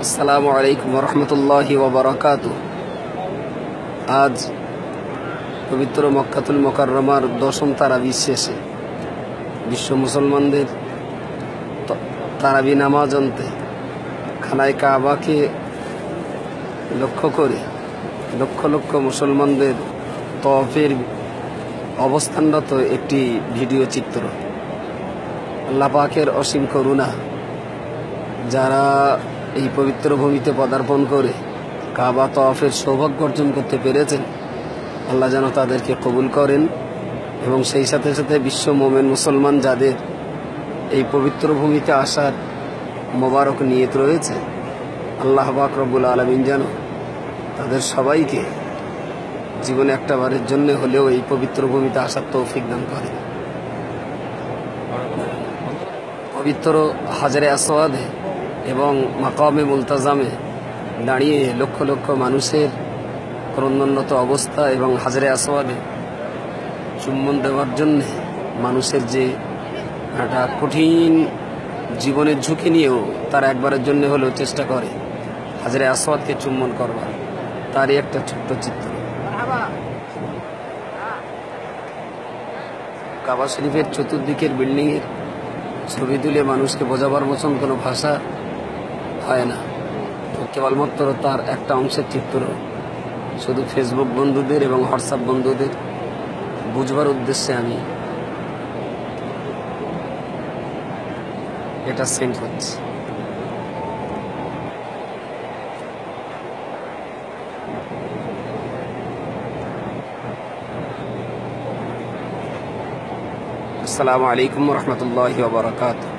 আসসালামু আলাইকুম রহমতুল্লাহি ওয়া বারাকাতুহু। আজ পবিত্র মক্কাতুল মুকাররমার দশম তারাবি শেষে বিশ্ব মুসলমানদের তারাবি নামাজ আনতে খানায় কাবাকে লক্ষ্য করে লক্ষ লক্ষ মুসলমানদের তওয়াফের অবস্থানরত একটি ভিডিও চিত্র। আল্লাহ পাকের অসীম করুণা, যারা এই পবিত্র ভূমিতে পদার্পণ করে কাবা তওয়াফের সৌভাগ্য অর্জন করতে পেরেছেন, আল্লাহ যেন তাদেরকে কবুল করেন এবং সেই সাথে সাথে বিশ্ব মোমেন মুসলমান যাদের এই পবিত্র ভূমিতে আসার মোবারক নিয়ত রয়েছে, আল্লাহ পাক রব্বুল আলামিন যেন তাদের সবাইকে জীবনে একটা বারের জন্য হলেও এই পবিত্র ভূমিতে আসার তৌফিক দান করেন। পবিত্র হাজরে আসওয়াদে এবং মাকামে মুলতাজামে দাঁড়িয়ে লক্ষ লক্ষ মানুষের ক্রন্দনরত অবস্থা এবং হাজরে আসওয়াদে চুম্বন দেওয়ার জন্যে মানুষের যে একটা কঠিন জীবনের ঝুঁকি নিয়েও তারা একবারের জন্য হলেও চেষ্টা করে হাজরে আসওয়াদকে চুম্বন করবার, তারই একটা ছোট্ট চিত্র। কাবা শরীফের চতুর্দিকের বিল্ডিংয়ের ছবি তুলে মানুষকে বোঝাবার মতন কোনো ভাষা হয় না, কেবলমাত্র তার একটা অংশের চিত্র শুধু ফেসবুক বন্ধুদের এবং হোয়াটসঅ্যাপ বন্ধুদের বুঝবার উদ্দেশ্যে আমি এটা সেন্ড করছি। আসসালামু আলাইকুম রহমতুল্লাহি ওয়া বারাকাতুহু।